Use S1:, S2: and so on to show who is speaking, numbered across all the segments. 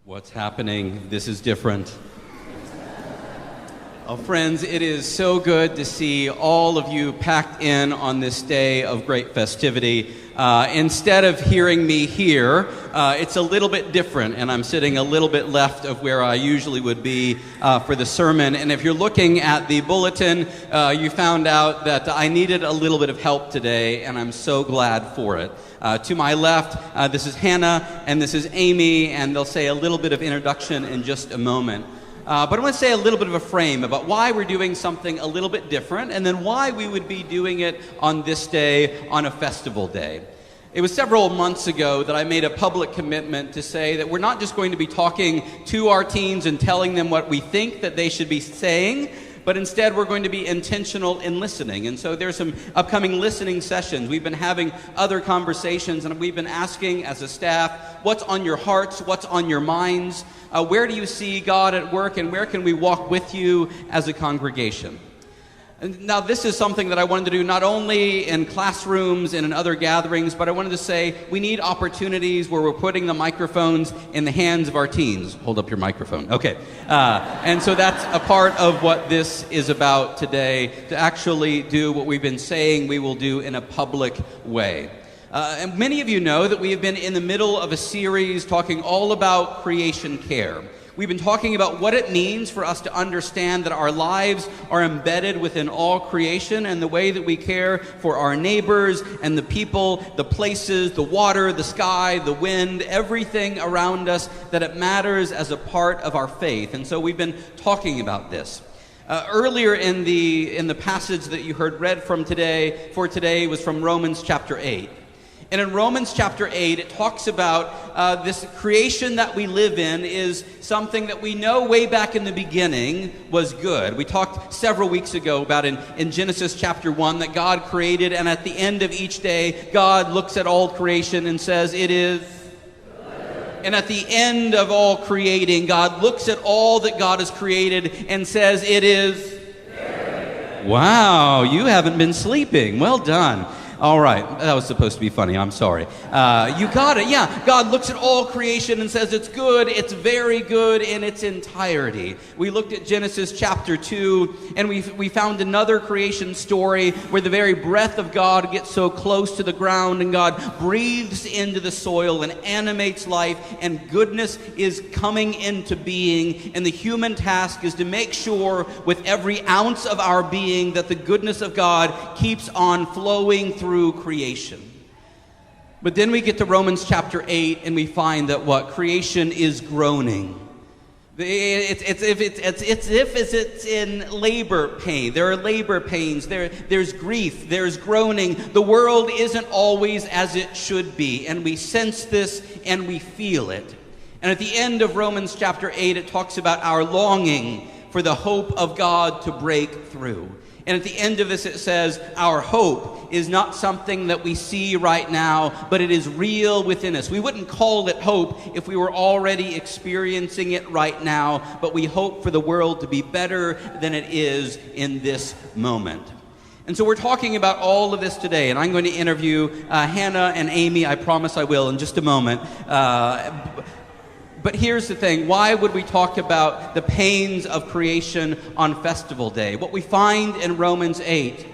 S1: What's happening? This is different. Oh, friends, it is so good to see all of you packed in on this day of great festivity. Instead of hearing me here, it's a little bit different, and I'm sitting a little bit left of where I usually would be for the sermon. And if you're looking at the bulletin, you found out that I needed a little bit of help today, and I'm so glad for it. To my left, this is Hannah, and this is Amy, and they'll say a little bit of introduction in just a moment. But I want to say a little bit of a frame about why we're doing something a little bit different, and then why we would be doing it on this day, on a festival day. It was several months ago that I made a public commitment to say that we're not just going to be talking to our teens and telling them what we think that they should be saying, but instead we're going to be intentional in listening. And so there's some upcoming listening sessions. We've been having other conversations, and we've been asking as a staff, what's on your hearts, what's on your minds, where do you see God at work, and where can we walk with you as a congregation? And now this is something that I wanted to do not only in classrooms and in other gatherings, but I wanted to say we need opportunities where we're putting the microphones in the hands of our teens. Hold up your microphone. Okay. And so that's a part of what this is about today, to actually do what we've been saying we will do in a public way. And many of you know that we have been in the middle of a series talking all about creation care. We've been talking about what it means for us to understand that our lives are embedded within all creation, and the way that we care for our neighbors and the people, the places, the water, the sky, the wind, everything around us, that it matters as a part of our faith. And so we've been talking about this. Earlier in the passage that you heard read from today was from Romans chapter 8. And in Romans chapter 8, it talks about this creation that we live in is something that we know way back in the beginning was good. We talked several weeks ago about in Genesis chapter 1 that God created, and at the end of each day, God looks at all creation and says, it is good. And at the end of all creating, God looks at all that God has created and says, it is good. Wow, you haven't been sleeping. Well done. All right, that was supposed to be funny. I'm sorry. You got it. Yeah, God looks at all creation and says it's good, it's very good in its entirety. We looked at Genesis chapter 2, and we found another creation story where the very breath of God gets so close to the ground, and God breathes into the soil and animates life, and goodness is coming into being. And the human task is to make sure with every ounce of our being that the goodness of God keeps on flowing through creation. But then we get to Romans chapter 8, and we find that what creation is groaning. It's if it's in labor pain. There are labor pains. There's grief. There's groaning. The world isn't always as it should be, and we sense this and we feel it. And at the end of Romans chapter 8, it talks about our longing for the hope of God to break through. And at the end of this, it says, our hope is not something that we see right now, but it is real within us. We wouldn't call it hope if we were already experiencing it right now, but we hope for the world to be better than it is in this moment. And so we're talking about all of this today, and I'm going to interview Hannah and Amy. I promise I will in just a moment. But here's the thing, why would we talk about the pains of creation on Festival Day? What we find in Romans 8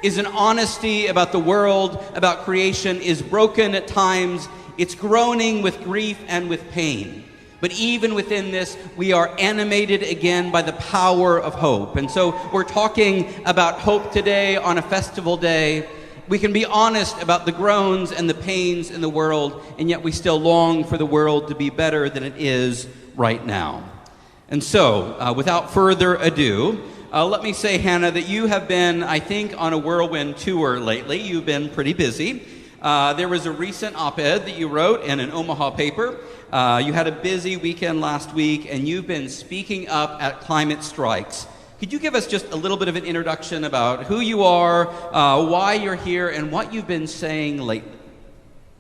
S1: is an honesty about the world, about creation, is broken at times. It's groaning with grief and with pain. But even within this, we are animated again by the power of hope. And so we're talking about hope today on a Festival Day. We can be honest about the groans and the pains in the world, and yet we still long for the world to be better than it is right now. And so, without further ado, let me say, Hannah, that you have been, I think, on a whirlwind tour lately. You've been pretty busy. There was a recent op-ed that you wrote in an Omaha paper. You had a busy weekend last week, and you've been speaking up at climate strikes. Could you give us just a little bit of an introduction about who you are, why you're here, and what you've been saying lately?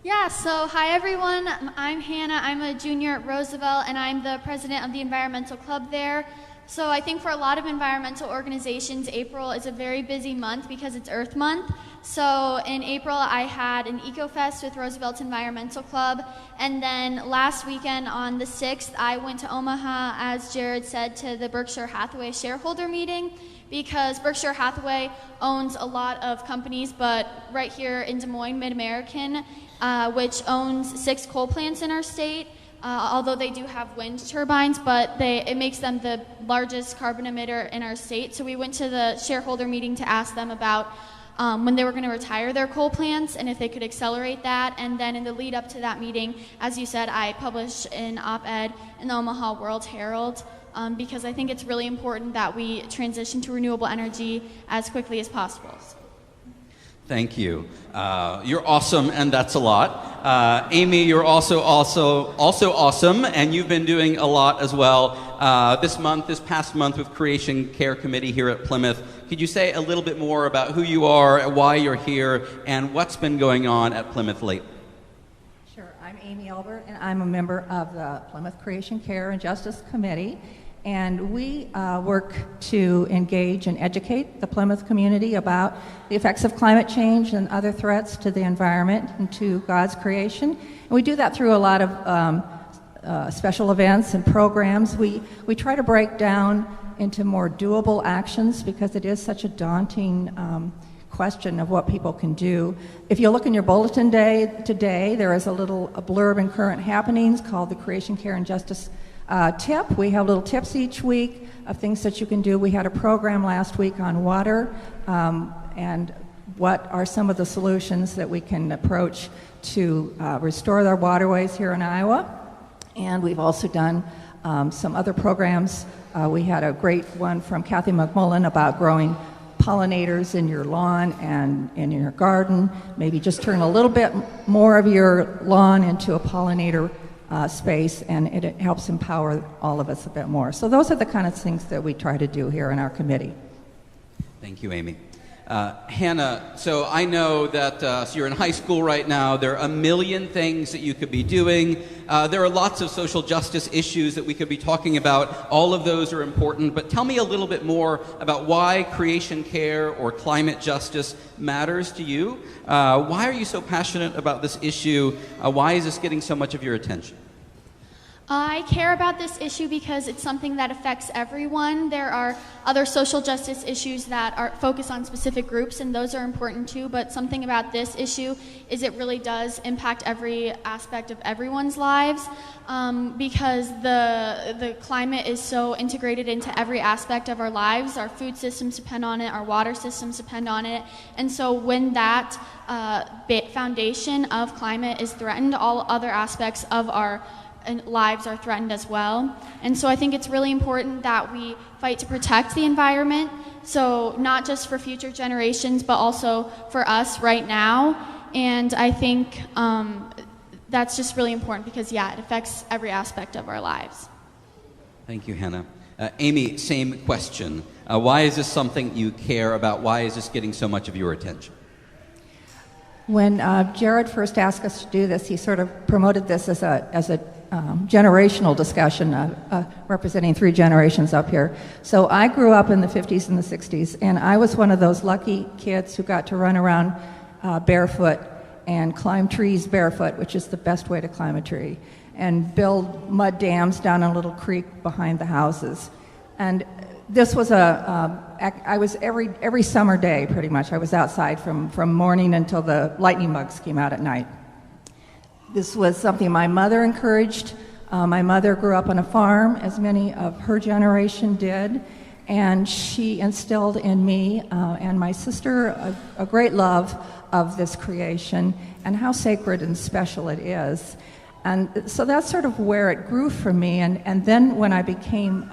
S2: Yeah, so hi everyone. I'm Hannah. I'm a junior at Roosevelt, and I'm the president of the environmental club there. So I think for a lot of environmental organizations, April is a very busy month because it's Earth Month. So in April, I had an EcoFest with Roosevelt's Environmental Club, and then last weekend on the 6th, I went to Omaha, as Jared said, to the Berkshire Hathaway shareholder meeting, because Berkshire Hathaway owns a lot of companies, but right here in Des Moines, Mid-American, which owns 6 coal plants in our state, although they do have wind turbines, but it makes them the largest carbon emitter in our state. So we went to the shareholder meeting to ask them about when they were going to retire their coal plants and if they could accelerate that. And then in the lead up to that meeting, as you said, I published an op-ed in the Omaha World Herald, because I think it's really important that we transition to renewable energy as quickly as possible.
S1: Thank you. You're awesome, and that's a lot. Amy, you're also awesome, and you've been doing a lot as well. This past month with Creation Care Committee here at Plymouth. Could you say a little bit more about who you are, why you're here, and what's been going on at Plymouth lately?
S3: Sure. I'm Amy Elbert, and I'm a member of the Plymouth Creation Care and Justice Committee. And we work to engage and educate the Plymouth community about the effects of climate change and other threats to the environment and to God's creation. And we do that through a lot of special events and programs. We try to break down into more doable actions because it is such a daunting question of what people can do. If you look in your bulletin today, there is a blurb in current happenings called the Creation Care and Justice tip. We have little tips each week of things that you can do. We had a program last week on water and what are some of the solutions that we can approach to restore our waterways here in Iowa. And we've also done some other programs. We had a great one from Kathy McMullen about growing pollinators in your lawn and in your garden. Maybe just turn a little bit more of your lawn into a pollinator space, and it helps empower all of us a bit more. So those are the kind of things that we try to do here in our committee.
S1: Thank you, Amy. Hannah, so I know that so you're in high school right now. There are a million things that you could be doing. There are lots of social justice issues that we could be talking about. All of those are important, but tell me a little bit more about why creation care or climate justice matters to you. Why are you so passionate about this issue? Why is this getting so much of your attention?
S2: I care about this issue because it's something that affects everyone. There are other social justice issues that are focused on specific groups, and those are important too, but something about this issue is it really does impact every aspect of everyone's lives, because the climate is so integrated into every aspect of our lives. Our food systems depend on it, our water systems depend on it, and so when that foundation of climate is threatened, all other aspects of our lives are threatened as well. And so I think it's really important that we fight to protect the environment, so not just for future generations, but also for us right now. And I think that's just really important because, yeah, it affects every aspect of our lives.
S1: Thank you, Hannah. Amy, same question. Why is this something you care about? Why is this getting so much of your attention?
S3: When Jared first asked us to do this, he sort of promoted this as a generational discussion, representing 3 generations up here. So I grew up in the 50s and the 60s, and I was one of those lucky kids who got to run around barefoot and climb trees barefoot, which is the best way to climb a tree, and build mud dams down a little creek behind the houses. And this was I was every summer day, pretty much. I was outside from morning until the lightning bugs came out at night. This was something my mother encouraged. My mother grew up on a farm, as many of her generation did, and she instilled in me and my sister a great love of this creation and how sacred and special it is. And so that's sort of where it grew for me. And then when I became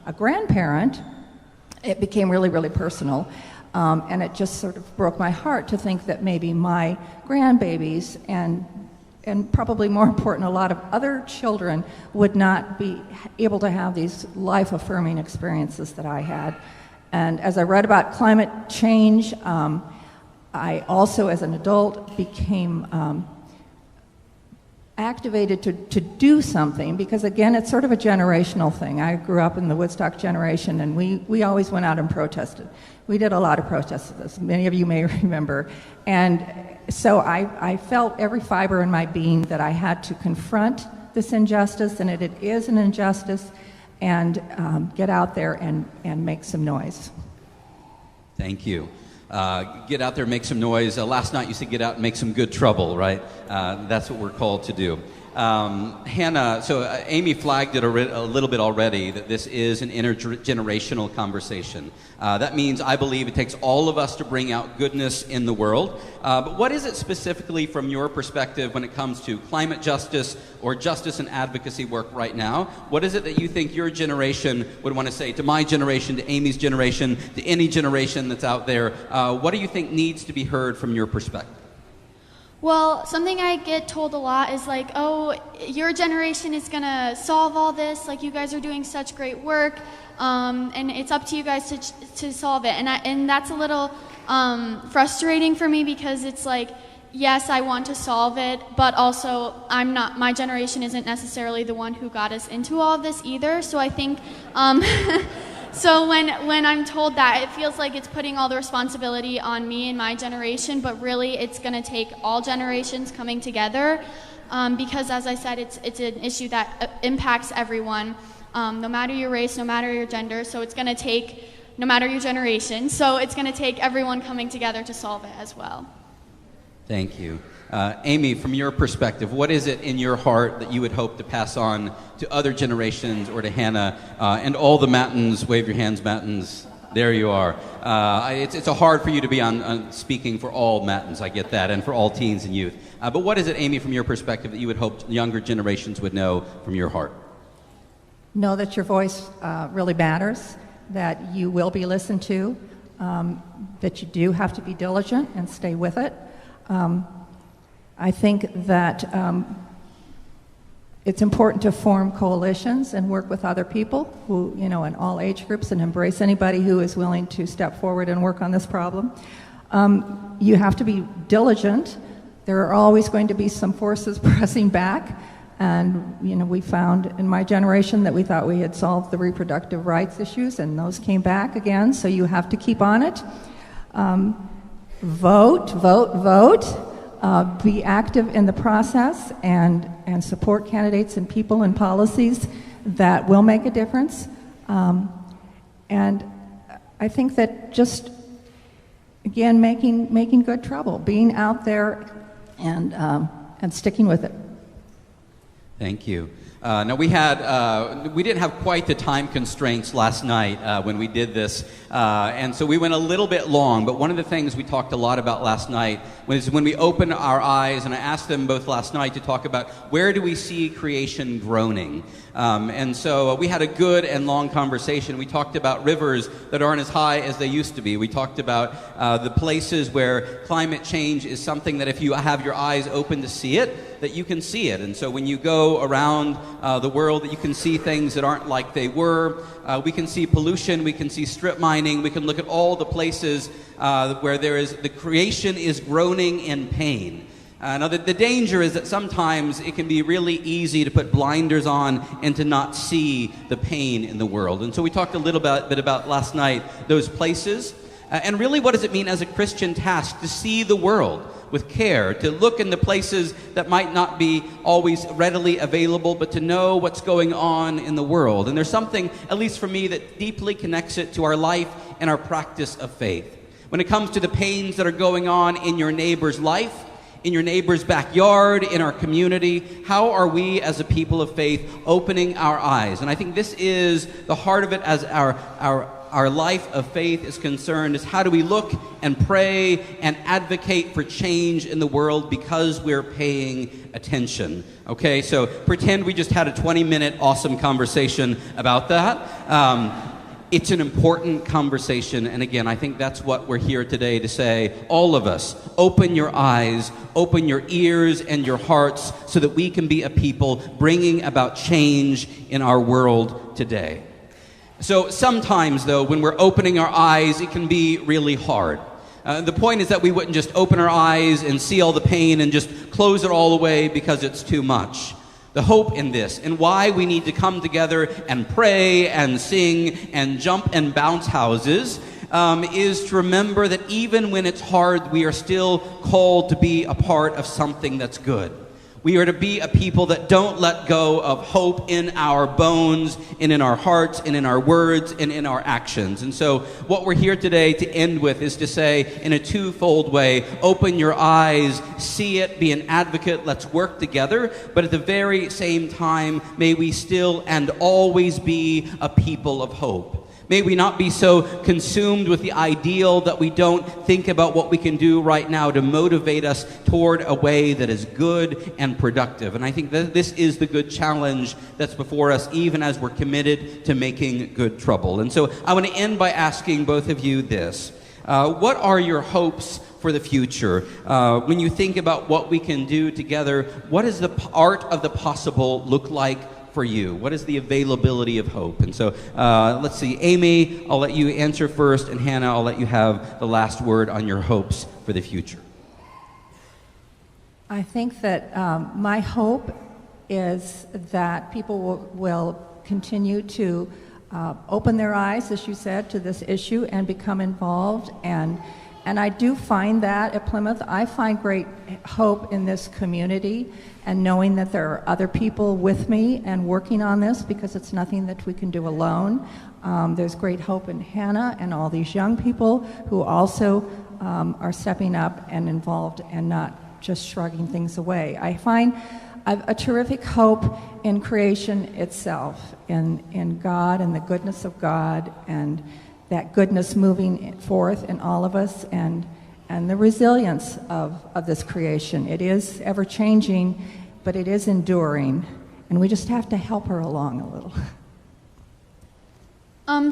S3: a grandparent, it became really, really personal. And it just sort of broke my heart to think that maybe my grandbabies and probably more important, a lot of other children would not be able to have these life-affirming experiences that I had. And as I read about climate change, I also, as an adult, became activated to do something, because again, it's sort of a generational thing. I grew up in the Woodstock generation, and we always went out and protested. We did a lot of protests, as many of you may remember. And so I felt every fiber in my being that I had to confront this injustice, and it is an injustice, and get out there and make some noise.
S1: Thank you. Get out there, make some noise. Last night you said get out and make some good trouble, right? That's what we're called to do. Hannah, so Amy flagged it a little bit already, that this is an intergenerational conversation. That means I believe it takes all of us to bring out goodness in the world. But what is it specifically from your perspective when it comes to climate justice or justice and advocacy work right now? What is it that you think your generation would want to say to my generation, to Amy's generation, to any generation that's out there? What do you think needs to be heard from your perspective?
S2: Well, something I get told a lot is like, oh, your generation is going to solve all this. Like, you guys are doing such great work, and it's up to you guys to solve it. And that's a little frustrating for me, because it's like, yes, I want to solve it, but also my generation isn't necessarily the one who got us into all of this either. So I think... So when I'm told that, it feels like it's putting all the responsibility on me and my generation, but really it's going to take all generations coming together, because, as I said, it's an issue that impacts everyone, no matter your race, no matter your gender. So it's going to take, no matter your generation, so it's going to take everyone coming together to solve it as well.
S1: Thank you. Amy, from your perspective, what is it in your heart that you would hope to pass on to other generations, or to Hannah and all the Mattins? Wave your hands, Mattins. There you are. It's hard for you to be on speaking for all Mattins, I get that, and for all teens and youth. But what is it, Amy, from your perspective, that you would hope younger generations would know from your heart?
S3: Know that your voice really matters, that you will be listened to, that you do have to be diligent and stay with it. I think that it's important to form coalitions and work with other people who, in all age groups, and embrace anybody who is willing to step forward and work on this problem. You have to be diligent. There are always going to be some forces pressing back. And, we found in my generation that we thought we had solved the reproductive rights issues, and those came back again. So you have to keep on it. Vote. Be active in the process, and support candidates and people and policies that will make a difference. And I think that just, again, making good trouble, being out there and sticking with it.
S1: Thank you. Now we didn't have quite the time constraints last night when we did this, and so we went a little bit long, but one of the things we talked a lot about last night was when we opened our eyes, and I asked them both last night to talk about where do we see creation groaning. And so we had a good and long conversation. We talked about rivers that aren't as high as they used to be. We talked about the places where climate change is something that if you have your eyes open to see it, that you can see it. And so when you go around the world, that you can see things that aren't like they were. We can see pollution, we can see strip mining, we can look at all the places where the creation is groaning in pain. Now, the danger is that sometimes it can be really easy to put blinders on and to not see the pain in the world. And so we talked a little bit about last night those places. And really, what does it mean as a Christian task to see the world with care, to look in the places that might not be always readily available, but to know what's going on in the world? And there's something, at least for me, that deeply connects it to our life and our practice of faith. When it comes to the pains that are going on in your neighbor's life, in your neighbor's backyard, in our community, how are we as a people of faith opening our eyes? And I think this is the heart of it as our life of faith is concerned, is how do we look and pray and advocate for change in the world because we're paying attention. Okay, so pretend we just had a 20-minute awesome conversation about that. It's an important conversation, and again, I think that's what we're here today to say. All of us, open your eyes, open your ears and your hearts so that we can be a people bringing about change in our world today. So sometimes, though, when we're opening our eyes, it can be really hard. The point is that we wouldn't just open our eyes and see all the pain and just close it all away because it's too much. The hope in this and why we need to come together and pray and sing and jump and bounce houses is to remember that even when it's hard, we are still called to be a part of something that's good. We are to be a people that don't let go of hope in our bones and in our hearts and in our words and in our actions. And so what we're here today to end with is to say in a twofold way, open your eyes, see it, be an advocate, let's work together. But at the very same time, may we still and always be a people of hope. May we not be so consumed with the ideal that we don't think about what we can do right now to motivate us toward a way that is good and productive. And I think that this is the good challenge that's before us, even as we're committed to making good trouble. And so I want to end by asking both of you this. What are your hopes for the future? When you think about what we can do together, what does the art of the possible look like for you? What is the availability of hope? And so let's see, Amy, I'll let you answer first, and Hannah, I'll let you have the last word on your hopes for the future.
S3: I think that my hope is that people will continue to open their eyes, as you said, to this issue and become involved. And I do find that at Plymouth. I find great hope in this community and knowing that there are other people with me and working on this, because it's nothing that we can do alone. There's great hope in Hannah and all these young people who also are stepping up and involved and not just shrugging things away. I find a terrific hope in creation itself, in God and the goodness of God, and that goodness moving forth in all of us, and the resilience of this creation. It is ever-changing, but it is enduring, and we just have to help her along a little.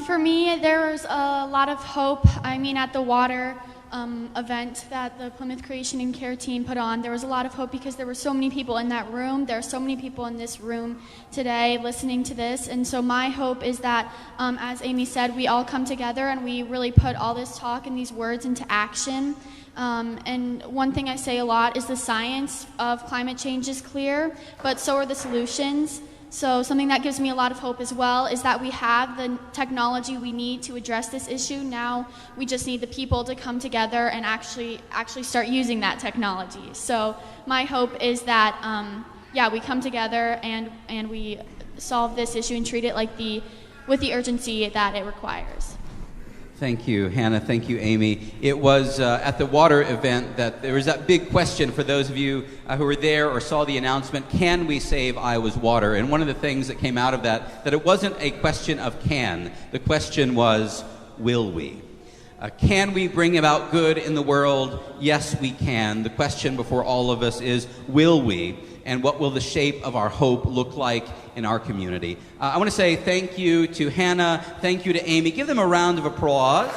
S2: For me, there was a lot of hope. I mean, at the water event that the Plymouth Creation and Care team put on, there was a lot of hope because there were so many people in that room. There are so many people in this room today listening to this. And so my hope is that, as Amy said, we all come together and we really put all this talk and these words into action. And one thing I say a lot is the science of climate change is clear, but so are the solutions. So something that gives me a lot of hope as well is that we have the technology we need to address this issue. Now we just need the people to come together and actually start using that technology. So my hope is that, we come together and we solve this issue and treat it with the urgency that it requires.
S1: Thank you, Hannah. Thank you, Amy. It was at the water event that there was that big question for those of you who were there or saw the announcement, can we save Iowa's water? And one of the things that came out of that it wasn't a question of can. The question was, will we? Can we bring about good in the world? Yes, we can. The question before all of us is, will we? And what will the shape of our hope look like in our community? I want to say thank you to Hannah, thank you to Amy. Give them a round of applause.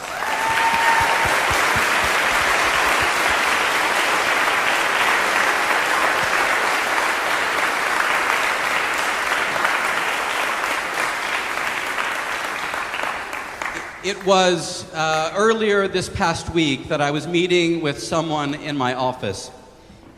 S1: It was earlier this past week that I was meeting with someone in my office.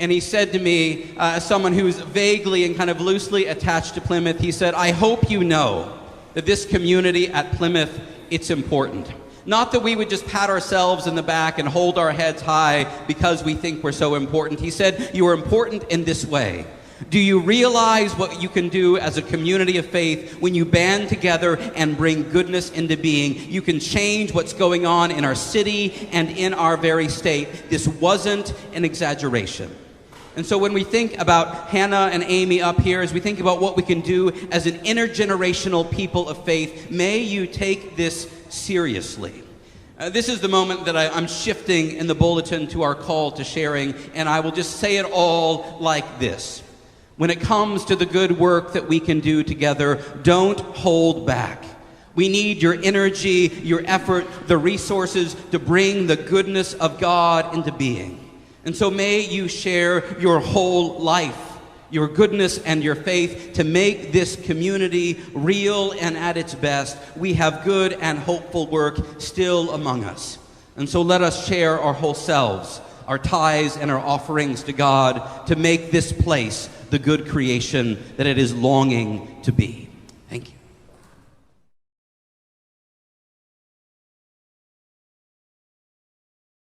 S1: And he said to me, as someone who's vaguely and kind of loosely attached to Plymouth, he said, I hope you know that this community at Plymouth, it's important. Not that we would just pat ourselves in the back and hold our heads high because we think we're so important. He said, you are important in this way. Do you realize what you can do as a community of faith when you band together and bring goodness into being? You can change what's going on in our city and in our very state. This wasn't an exaggeration. And so when we think about Hannah and Amy up here, as we think about what we can do as an intergenerational people of faith, may you take this seriously. This is the moment that I'm shifting in the bulletin to our call to sharing, and I will just say it all like this. When it comes to the good work that we can do together, don't hold back. We need your energy, your effort, the resources to bring the goodness of God into being. And so may you share your whole life, your goodness and your faith to make this community real and at its best. We have good and hopeful work still among us. And so let us share our whole selves, our tithes and our offerings to God, to make this place the good creation that it is longing to be. Thank you.